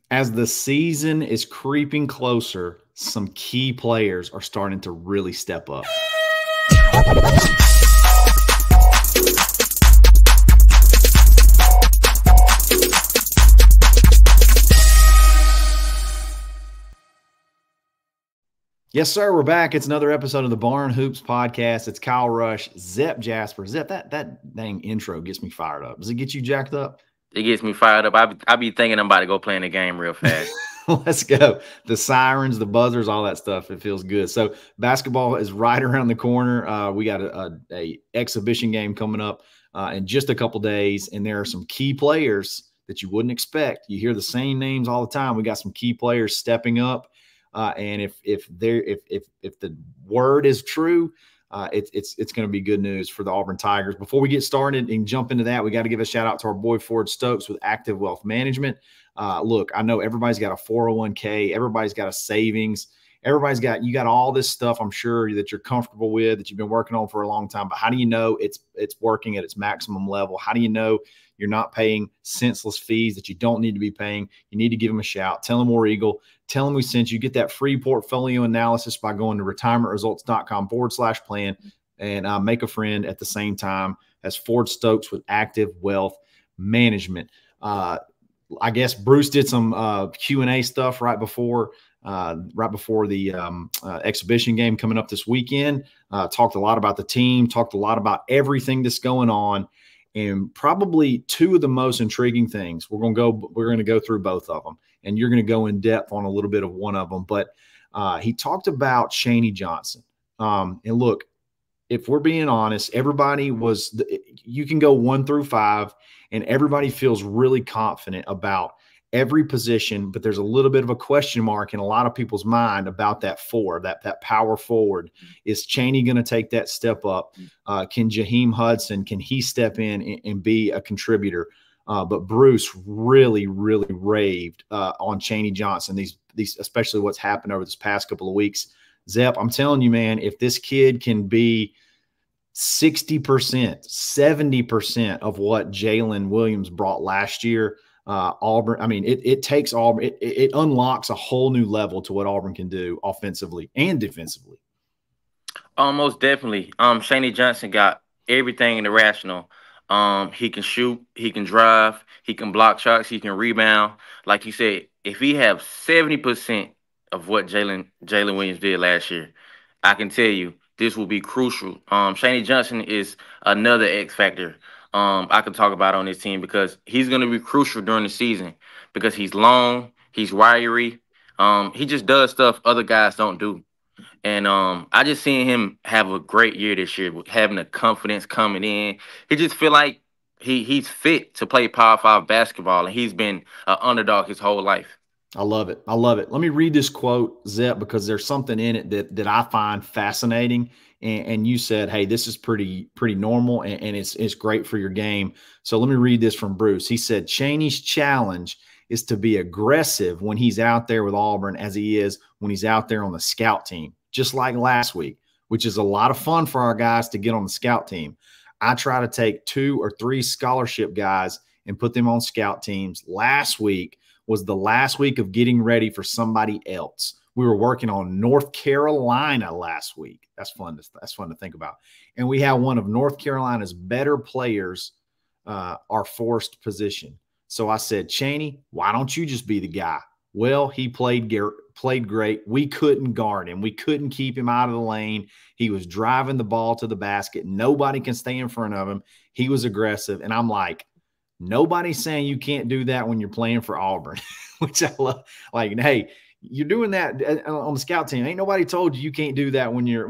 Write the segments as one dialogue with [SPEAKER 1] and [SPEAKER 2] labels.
[SPEAKER 1] As the season is creeping closer, some key players are starting to really step up. Yes, sir. We're back. It's another episode of the Barn Hoops podcast. It's Kyle Rush, Zep Jasper. Zep, that dang intro gets me fired up. Does it get you jacked up?
[SPEAKER 2] It gets me fired up. I be thinking I'm about to go play in the game real fast.
[SPEAKER 1] Let's go. The sirens, the buzzers, all that stuff. It feels good. So basketball is right around the corner. We got a exhibition game coming up in just a couple days, and there are some key players that you wouldn't expect. You hear the same names all the time. We got some key players stepping up. And if the word is true, it's going to be good news for the Auburn Tigers. Before we get started and jump into that, we got to give a shout out to our boy Ford Stokes with Active Wealth Management. Look, I know everybody's got a 401k, everybody's got a savings, you got all this stuff. I'm sure that you're comfortable with, that you've been working on for a long time. But how do you know it's working at its maximum level? How do you know you're not paying senseless fees that you don't need to be paying? You need to give them a shout. Tell them we're Eagle. Tell them we sent you. Get that free portfolio analysis by going to retirementresults.com/plan and make a friend at the same time as Ford Stokes with Active Wealth Management. I guess Bruce did some Q&A stuff right before the exhibition game coming up this weekend. Talked a lot about the team, talked a lot about everything that's going on. And probably two of the most intriguing things, we're going to go through both of them, and you're going to go in depth on a little bit of one of them. But he talked about Chaney Johnson. And look, if we're being honest, you can go 1 through 5, and everybody feels really confident about every position, but there's a little bit of a question mark in a lot of people's mind about that 4, that power forward. Is Chaney going to take that step up? Can Jaheim Hudson, can he step in and be a contributor? But Bruce really, really raved on Chaney Johnson, these especially what's happened over this past couple of weeks. Zep, I'm telling you, man, if this kid can be 60%, 70% of what Jalen Williams brought last year, Auburn, I mean, it takes Auburn, it unlocks a whole new level to what Auburn can do offensively and defensively.
[SPEAKER 2] Most definitely. Chaney Johnson got everything in the rational. He can shoot, he can drive, he can block shots, he can rebound. Like you said, if he have 70% of what Jalen Williams did last year, I can tell you this will be crucial. Chaney Johnson is another X factor. I could talk about on this team because he's going to be crucial during the season because he's long, he's wiry. He just does stuff other guys don't do. And I just seen him have a great year this year, with having the confidence coming in. He just feel like he's fit to play Power 5 basketball, and he's been an underdog his whole life.
[SPEAKER 1] I love it. I love it. Let me read this quote, Zep, because there's something in it that I find fascinating. And you said, hey, this is pretty normal, and it's great for your game. So let me read this from Bruce. He said, Chaney's challenge is to be aggressive when he's out there with Auburn as he is when he's out there on the scout team, just like last week, which is a lot of fun for our guys to get on the scout team. I try to take 2 or 3 scholarship guys and put them on scout teams. Last week was the last week of getting ready for somebody else. We were working on North Carolina last week. That's fun to think about. And we had one of North Carolina's better players, our forced position. So I said, Chaney, why don't you just be the guy? Well, he played great. We couldn't guard him. We couldn't keep him out of the lane. He was driving the ball to the basket. Nobody can stay in front of him. He was aggressive. And I'm like, nobody's saying you can't do that when you're playing for Auburn, which I love. Like, hey, you're doing that on the scout team. Ain't nobody told you can't do that when you're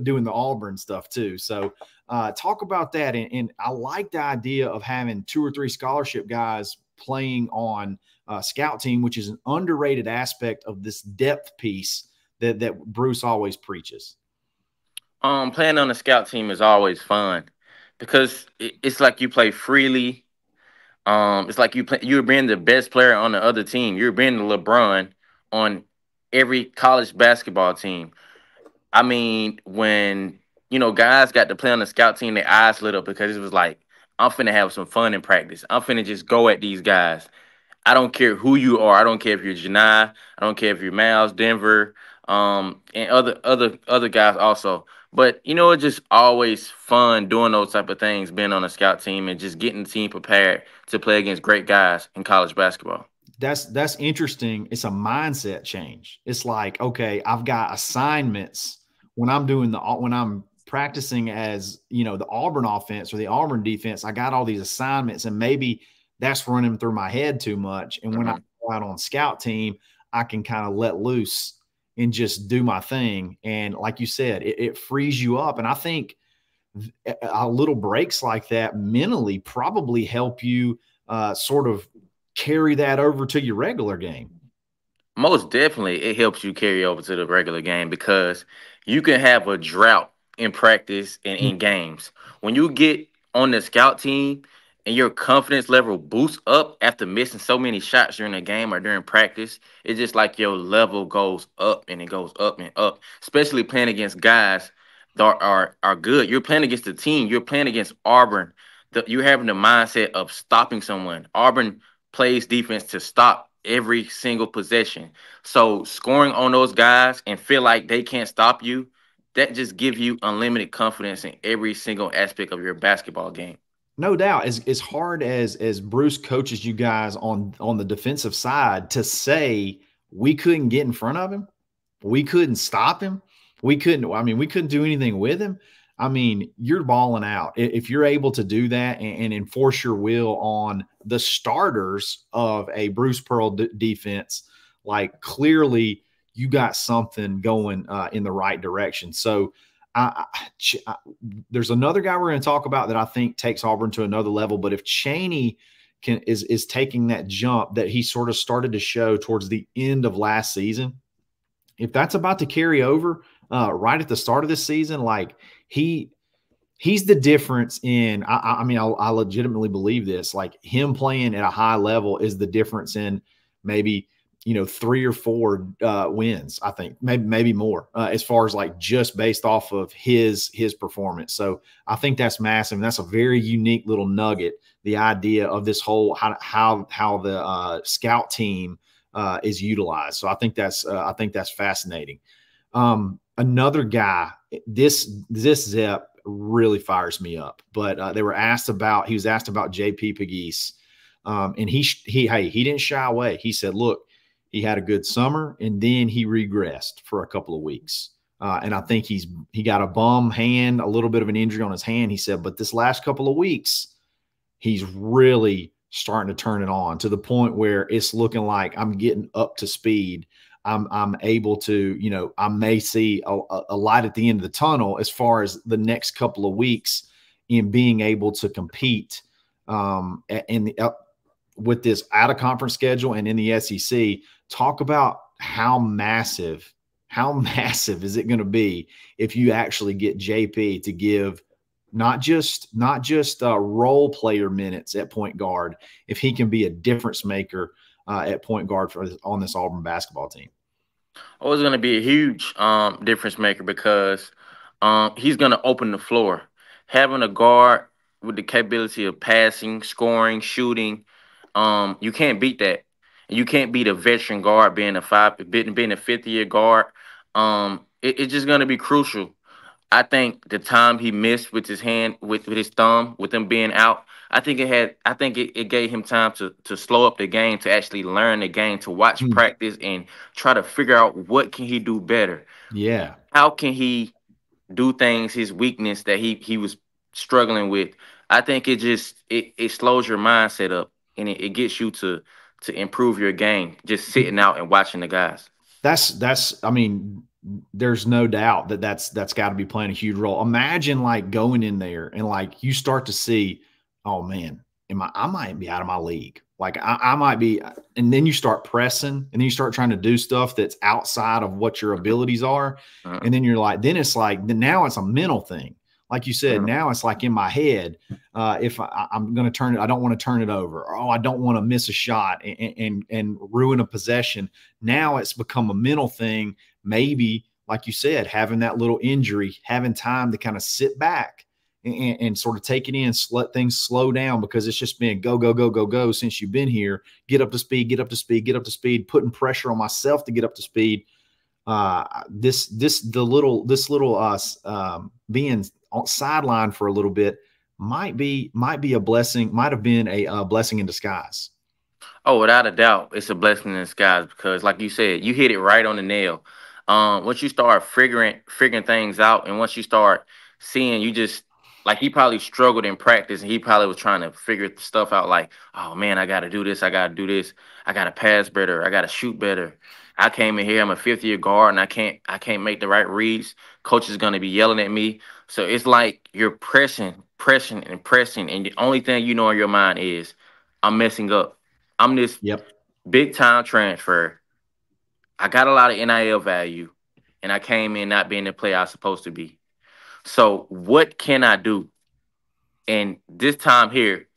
[SPEAKER 1] doing the Auburn stuff too. So talk about that. And I like the idea of having 2 or 3 scholarship guys playing on scout team, which is an underrated aspect of this depth piece that Bruce always preaches.
[SPEAKER 2] Playing on the scout team is always fun because it's like you play freely. It's like you're being the best player on the other team. You're being the LeBron on every college basketball team. I mean, when guys got to play on the scout team, their eyes lit up because it was like, I'm finna have some fun in practice. I'm finna just go at these guys. I don't care who you are. I don't care if you're Janai. I don't care if you're Miles, Denver, and other guys also. But it's just always fun doing those type of things, being on a scout team and just getting the team prepared to play against great guys in college basketball.
[SPEAKER 1] That's interesting. It's a mindset change. It's like, okay, I've got assignments when I'm practicing as, the Auburn offense or the Auburn defense. I got all these assignments, and maybe that's running through my head too much. And when I go out on scout team, I can kind of let loose and just do my thing. And like you said, it frees you up. And I think a little breaks like that mentally probably help you sort of carry that over to your regular game.
[SPEAKER 2] Most definitely, it helps you carry over to the regular game because you can have a drought in practice and in games. When you get on the scout team and your confidence level boosts up after missing so many shots during the game or during practice, it's just like your level goes up and it goes up and up, especially playing against guys that are good. You're playing against the team. You're playing against Auburn. You're having the mindset of stopping someone. Auburn plays defense to stop every single possession. So scoring on those guys and feel like they can't stop you, that just gives you unlimited confidence in every single aspect of your basketball game.
[SPEAKER 1] No doubt. As hard as Bruce coaches you guys on the defensive side to say we couldn't get in front of him, we couldn't stop him, we couldn't do anything with him. I mean, you're balling out. If you're able to do that and enforce your will on the starters of a Bruce Pearl defense, like clearly you got something going in the right direction. So there's another guy we're going to talk about that I think takes Auburn to another level. But if Chaney is taking that jump that he sort of started to show towards the end of last season, if that's about to carry over right at the start of this season, like he's the difference in, I legitimately believe this, like him playing at a high level is the difference in maybe, 3 or 4 wins, I think, maybe more as far as like just based off of his performance. So I think that's massive. And that's a very unique little nugget. The idea of this whole, how the scout team is utilized. So I think that's fascinating. Another guy, this Zep really fires me up, but he was asked about JP Pegues. And he didn't shy away. He said, look, he had a good summer and then he regressed for a couple of weeks. And I think he got a bum hand, a little bit of an injury on his hand. He said, but this last couple of weeks, he's really starting to turn it on to the point where it's looking like I'm getting up to speed. I'm able to, I may see a light at the end of the tunnel as far as the next couple of weeks in being able to compete with this out of conference schedule and in the SEC. Talk about how massive is it going to be if you actually get JP to give not just role player minutes at point guard, if he can be a difference maker at point guard on this Auburn basketball team.
[SPEAKER 2] Oh, it's going to be a huge difference maker because he's going to open the floor. Having a guard with the capability of passing, scoring, shooting, you can't beat that. And you can't beat a veteran guard being a 5th-year guard. It's just going to be crucial. I think the time he missed with his hand, with his thumb, with him being out, I think it gave him time to slow up the game, to actually learn the game, to watch practice and try to figure out what can he do better.
[SPEAKER 1] Yeah.
[SPEAKER 2] How can he do things, his weakness that he was struggling with? I think it slows your mindset up and it gets you to improve your game, just sitting out and watching the guys.
[SPEAKER 1] There's no doubt that's got to be playing a huge role. Imagine like going in there and like you start to see, oh man, I might be out of my league. Like I might be, and then you start pressing and then you start trying to do stuff that's outside of what your abilities are. And then you're like, then now it's a mental thing. Like you said, now it's like in my head, if I'm going to turn it, I don't want to turn it over. Or, oh, I don't want to miss a shot and ruin a possession. Now it's become a mental thing. Maybe, like you said, having that little injury, having time to kind of sit back and sort of take it in, let things slow down because it's just been go, go, go, go, go since you've been here. Get up to speed, get up to speed, get up to speed, putting pressure on myself to get up to speed. This little being sidelined for a little bit might be a blessing, might have been a blessing in disguise.
[SPEAKER 2] Oh, without a doubt, it's a blessing in disguise because, like you said, you hit it right on the nail. Once you start figuring things out, and once you start seeing, you just like he probably struggled in practice, and he probably was trying to figure stuff out. Like, oh man, I got to do this, I got to do this, I got to pass better, I got to shoot better. I came in here, I'm a fifth-year guard, and I can't make the right reads. Coach is gonna be yelling at me, so it's like you're pressing, and pressing, and the only thing you know in your mind is, I'm messing up. I'm this
[SPEAKER 1] Yep.
[SPEAKER 2] big time transfer. I got a lot of NIL value, and I came in not being the player I was supposed to be. So what can I do? And this time here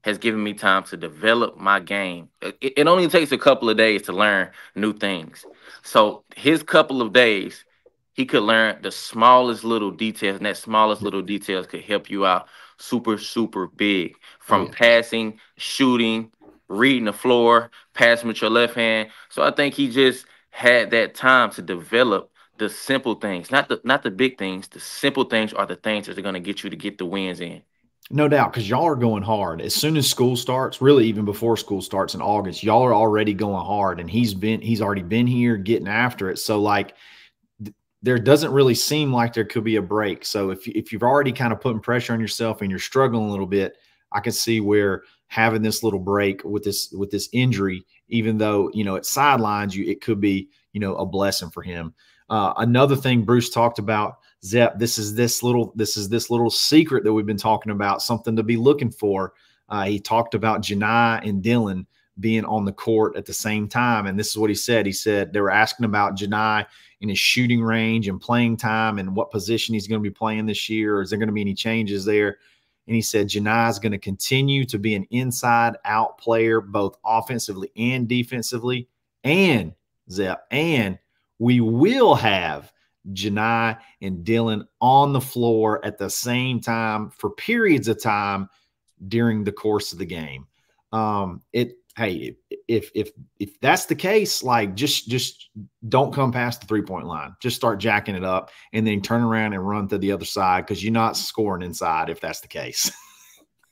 [SPEAKER 2] has given me time to develop my game. It only takes a couple of days to learn new things. So his couple of days, he could learn the smallest little details, and that smallest little details could help you out super, super big.
[SPEAKER 1] Oh
[SPEAKER 2] From
[SPEAKER 1] yeah.
[SPEAKER 2] passing, shooting, reading the floor, passing with your left hand. So I think he just had that time to develop the simple things, not the big things. The simple things are the things that are going to get you to get the wins in.
[SPEAKER 1] No doubt, because y'all are going hard. As soon as school starts, really even before school starts in August, y'all are already going hard, and he's already been here getting after it. So like there doesn't really seem like there could be a break. So if you've already kind of putting pressure on yourself and you're struggling a little bit, I can see where having this little break with this injury, even though it sidelines you, it could be a blessing for him. Another thing Bruce talked about, Zep, this is this little secret that we've been talking about, something to be looking for. He talked about Janai and Dylan being on the court at the same time, and this is what he said. He said they were asking about Janai in his shooting range and playing time and what position he's going to be playing this year. Or is there going to be any changes there? And he said Janai is going to continue to be an inside-out player, both offensively and defensively. And, Zep, and we will have Janai and Dylan on the floor at the same time for periods of time during the course of the game. Hey, if that's the case, like just don't come past the 3-point line. Just start jacking it up and then turn around and run to the other side because you're not scoring inside if that's the case.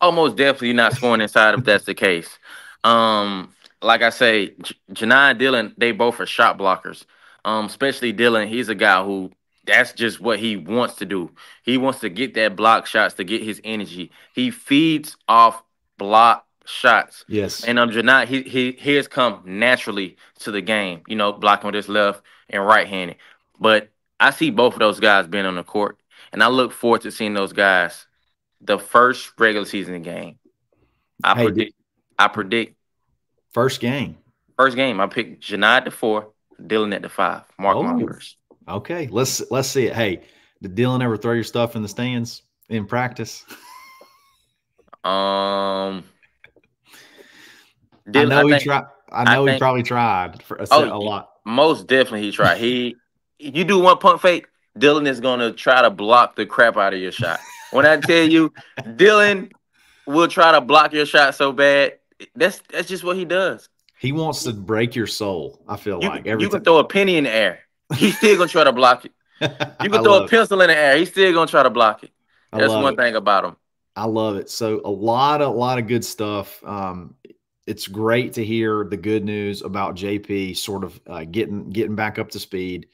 [SPEAKER 2] Almost definitely not scoring inside if that's the case. Like I say, Janai and Dylan, they both are shot blockers. Especially Dylan, he's a guy who that's just what he wants to do. He wants to get that block shots to get his energy. He feeds off block shots.
[SPEAKER 1] Yes.
[SPEAKER 2] And Janai, he has come naturally to the game, blocking with his left and right-handed. But I see both of those guys being on the court, and I look forward to seeing those guys the first regular season game. I predict
[SPEAKER 1] first game.
[SPEAKER 2] First game. I picked Janai at the 4, Dylan at the 5. Mark my words.
[SPEAKER 1] Okay, let's see it. Hey, did Dylan ever throw your stuff in the stands in practice?
[SPEAKER 2] Dylan,
[SPEAKER 1] I know he probably tried for a lot.
[SPEAKER 2] Most definitely he tried. You do one pump fake, Dylan is gonna try to block the crap out of your shot. When I tell you, Dylan will try to block your shot so bad, that's just what he does.
[SPEAKER 1] He wants to break your soul. I feel like
[SPEAKER 2] you can throw a penny in the air, he's still gonna try to block it. You can throw a pencil in the air, he's still gonna try to block it. That's one thing about him.
[SPEAKER 1] I love it. So a lot of good stuff. It's great to hear the good news about JP sort of getting back up to speed.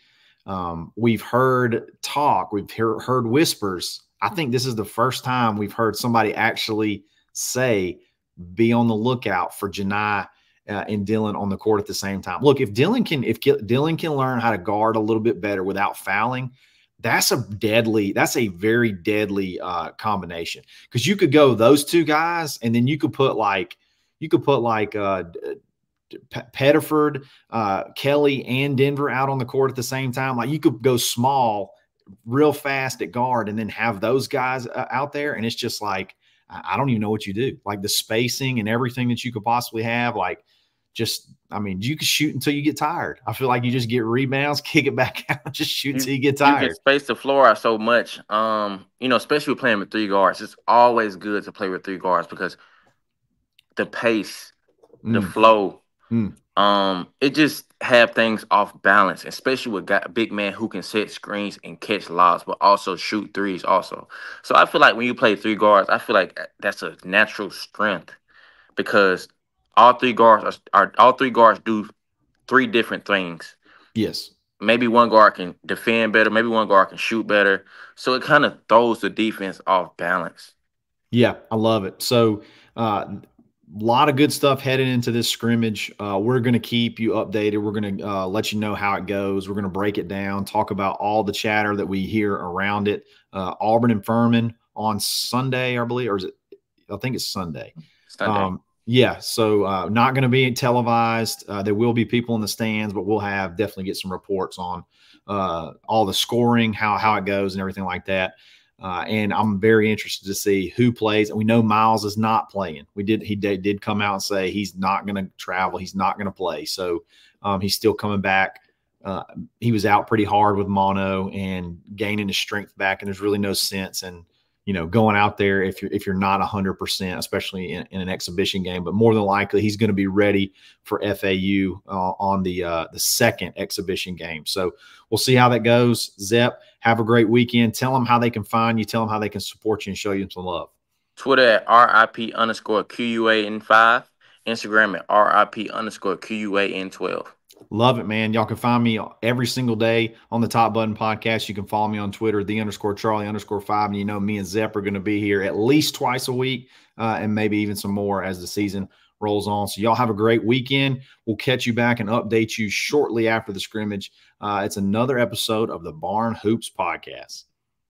[SPEAKER 1] We've heard talk, we've heard whispers. I think this is the first time we've heard somebody actually say, be on the lookout for Janai and Dylan on the court at the same time. Look, if Dylan can learn how to guard a little bit better without fouling, that's a very deadly combination. Because you could go those two guys, and then you could put Pettiford, Kelly, and Denver out on the court at the same time. Like you could go small real fast at guard and then have those guys out there. And it's just like, I don't even know what you do. Like the spacing and everything that you could possibly have, like I mean, you can shoot until you get tired. I feel like you just get rebounds, kick it back out, just shoot until you get
[SPEAKER 2] You can
[SPEAKER 1] tired.
[SPEAKER 2] space the floor out so much. Especially with playing with three guards, it's always good to play with three guards because the pace, the flow, it just have things off balance, especially with a big man who can set screens and catch lobs, but also shoot threes also. So I feel like when you play three guards, I feel like that's a natural strength because all three guards do three different things.
[SPEAKER 1] Yes.
[SPEAKER 2] Maybe one guard can defend better, maybe one guard can shoot better. So it kind of throws the defense off balance.
[SPEAKER 1] Yeah, I love it. So a lot of good stuff heading into this scrimmage. We're going to keep you updated. We're going to let you know how it goes. We're going to break it down, talk about all the chatter that we hear around it. Auburn and Furman on Sunday, I believe, or is it? I think it's Sunday.
[SPEAKER 2] Sunday.
[SPEAKER 1] Yeah, so not going to be televised. There will be people in the stands, but we'll definitely get some reports on all the scoring, how it goes, and everything like that. And I'm very interested to see who plays. And we know Miles is not playing. He did come out and say he's not going to travel. He's not going to play. So he's still coming back. He was out pretty hard with mono and gaining his strength back. And there's really no sense in going out there if you're not 100%, especially in an exhibition game. But more than likely, he's going to be ready for FAU on the second exhibition game. So we'll see how that goes. Zep, have a great weekend. Tell them how they can find you. Tell them how they can support you and show you some love.
[SPEAKER 2] Twitter at RIP_QUAN5. Instagram at RIP_QUAN12.
[SPEAKER 1] Love it, man. Y'all can find me every single day on the Top Button Podcast. You can follow me on Twitter, _Charlie_5. And me and Zep are going to be here at least twice a week and maybe even some more as the season rolls on. So y'all have a great weekend. We'll catch you back and update you shortly after the scrimmage. It's another episode of the Barn Hoops Podcast.